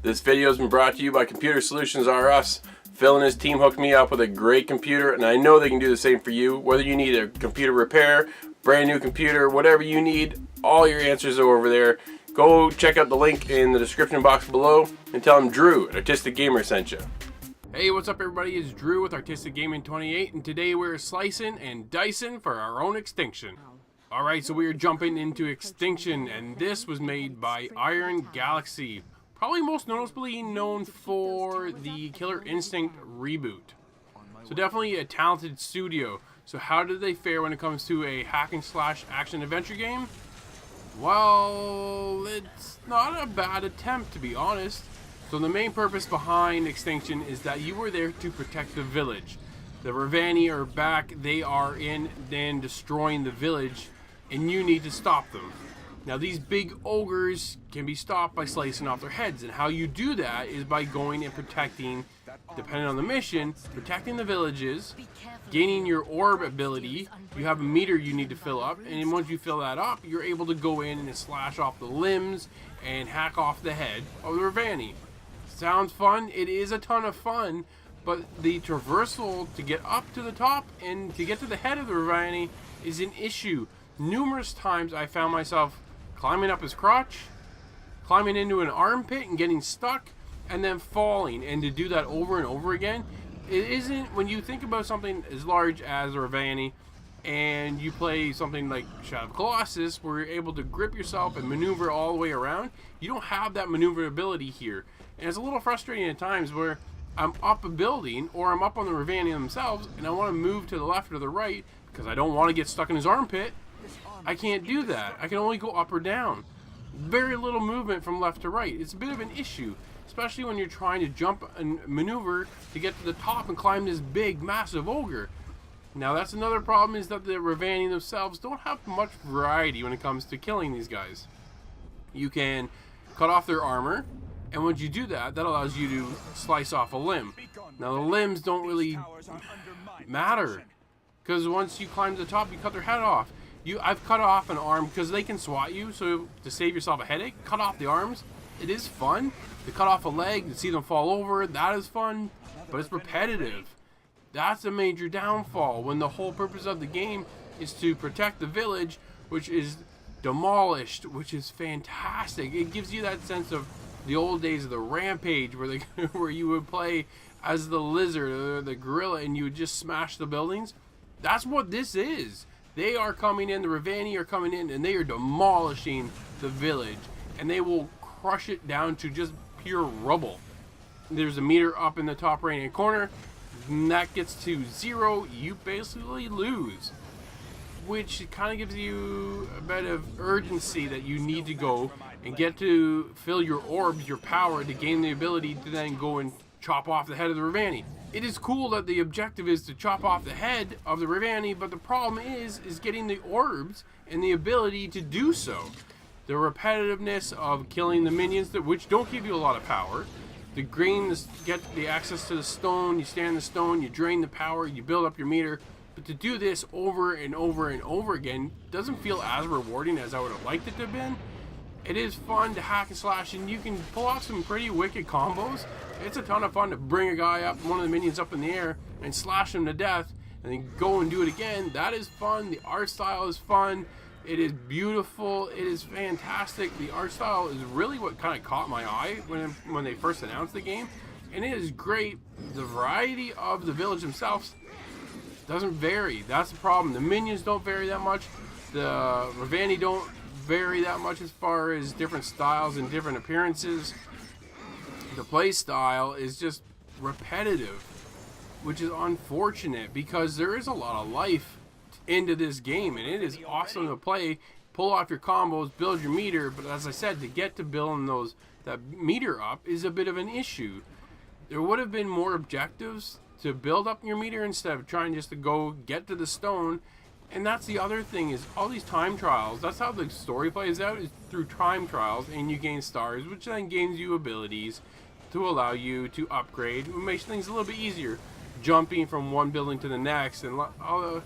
This video has been brought to you by Computer Solutions R Us. Phil and his team hooked me up with a great computer, and I know they can do the same for you. Whether you need a computer repair, brand new computer, whatever you need, all your answers are over there. Go check out the link in the description box below and tell them Drew at Artistic Gamer sent you. Hey, what's up everybody? It's Drew with Artistic Gaming 28, and today we're slicing and dicing for our own Extinction. Alright, so we are jumping into Extinction, and this was made by Iron Galaxy. Probably most noticeably known for the Killer Instinct reboot. So definitely a talented studio. So how did they fare when it comes to a hack and slash action adventure game? Well, it's not a bad attempt, to be honest. So the main purpose behind Extinction is that you were there to protect the village. The Ravani are back, they are in and destroying the village, and you need to stop them. Now these big ogres can be stopped by slicing off their heads, and how you do that is by going and protecting, depending on the mission, protecting the villages, gaining your orb ability. You have a meter you need to fill up, and once you fill that up, you're able to go in and slash off the limbs and hack off the head of the Ravani. Sounds fun. It is a ton of fun, but the traversal to get up to the top and to get to the head of the Ravani is an issue. Numerous times I found myself climbing up his crotch, climbing into an armpit and getting stuck, and then falling. And to do that over and over again, it isn't, when you think about something as large as a Ravani and you play something like Shadow of Colossus where you're able to grip yourself and maneuver all the way around, you don't have that maneuverability here. And it's a little frustrating at times where I'm up a building or I'm up on the Ravani themselves and I want to move to the left or the right because I don't want to get stuck in his armpit. I can't do that. I can only go up or down. Very little movement from left to right. It's a bit of an issue, especially when you're trying to jump and maneuver to get to the top and climb this big, massive ogre. Now that's another problem, is that the Ravani themselves don't have much variety when it comes to killing these guys. You can cut off their armor, and once you do that, that allows you to slice off a limb. Now the limbs don't really matter, because once you climb to the top, you cut their head off. I've cut off an arm because they can swat you, so to save yourself a headache, cut off the arms. It is fun. To cut off a leg, to see them fall over, that is fun, but it's repetitive. That's a major downfall when the whole purpose of the game is to protect the village, which is demolished, which is fantastic. It gives you that sense of the old days of the Rampage where you would play as the lizard or the gorilla and you would just smash the buildings. That's what this is. They are coming in, the Ravani are coming in, and they are demolishing the village. And they will crush it down to just pure rubble. There's a meter up in the top right hand corner. And that gets to 0, you basically lose. Which kind of gives you a bit of urgency that you need to go and get to fill your orbs, your power, to gain the ability to then go and chop off the head of the Ravani. It is cool that the objective is to chop off the head of the Ravani, but the problem is getting the orbs and the ability to do so. The repetitiveness of killing the minions, which don't give you a lot of power. To get the access to the stone, you stand the stone, you drain the power, you build up your meter. But to do this over and over and over again doesn't feel as rewarding as I would have liked it to have been. It is fun to hack and slash, and you can pull off some pretty wicked combos. It's a ton of fun to bring a guy up, one of the minions up in the air, and slash him to death, and then go and do it again. That is fun. The art style is fun. It is beautiful. It is fantastic. The art style is really what kind of caught my eye when they first announced the game, and it is great. The variety of the village themselves doesn't vary. That's the problem. The minions don't vary that much. The Ravani don't vary that much as far as different styles and different appearances. The play style is just repetitive, which is unfortunate because there is a lot of life into this game and it is awesome to play, pull off your combos, build your meter, but as I said, to get to building that meter up is a bit of an issue. There would have been more objectives to build up your meter instead of trying just to go get to the stone. And that's the other thing, is all these time trials, that's how the story plays out, is through time trials, and you gain stars, which then gains you abilities to allow you to upgrade. It makes things a little bit easier, jumping from one building to the next, and all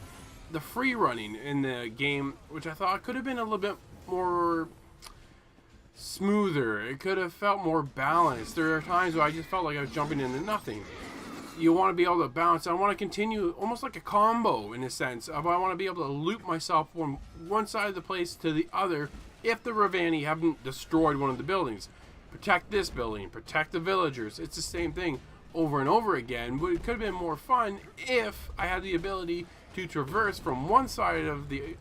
the free running in the game, which I thought could have been a little bit more smoother. It could have felt more balanced. There are times where I just felt like I was jumping into nothing. You want to be able to bounce. I want to continue almost like a combo in a sense. I want to be able to loop myself from one side of the place to the other if the Ravani haven't destroyed one of the buildings. Protect this building, protect the villagers. It's the same thing over and over again, but it could have been more fun if I had the ability to traverse from one side of the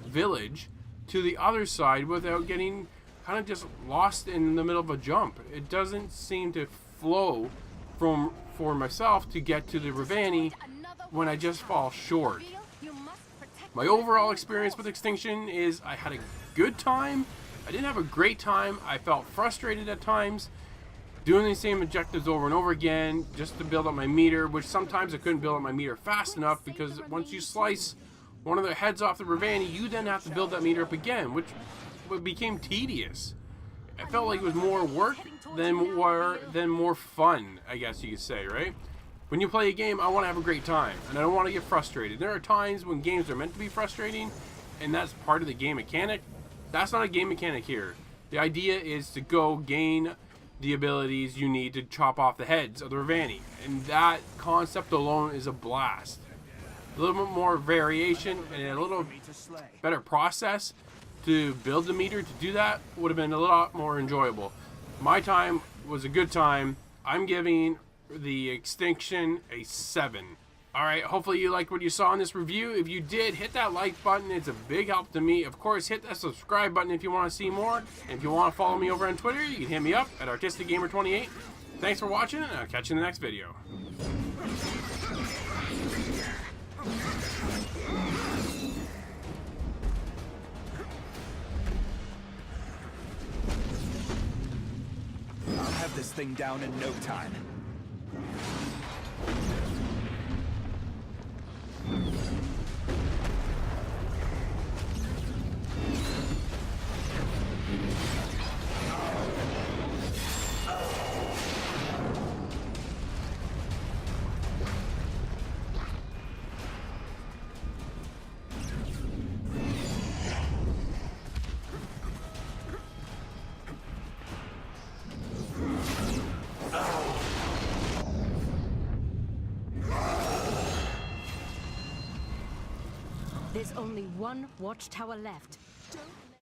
village to the other side without getting kind of just lost in the middle of a jump. It doesn't seem to flow for myself to get to the Ravani when I just fall short. My overall experience with Extinction is I had a good time. I didn't have a great time. I felt frustrated at times doing the same objectives over and over again just to build up my meter, which sometimes I couldn't build up my meter fast enough because once you slice one of the heads off the Ravani, you then have to build that meter up again, which became tedious. I felt like it was more work than more fun, I guess you could say, right? When you play a game, I want to have a great time, and I don't want to get frustrated. There are times when games are meant to be frustrating, and that's part of the game mechanic. That's not a game mechanic here. The idea is to go gain the abilities you need to chop off the heads of the Ravani, and that concept alone is a blast. A little bit more variation and a little better process to build the meter to do that would have been a lot more enjoyable. My time was a good time. I'm giving the Extinction a 7. Alright, hopefully you liked what you saw in this review. If you did, hit that like button. It's a big help to me. Of course, hit that subscribe button if you want to see more. And if you want to follow me over on Twitter, you can hit me up at ArtisticGamer28. Thanks for watching, and I'll catch you in the next video. I'll have this thing down in no time. There's only one watchtower left. Don't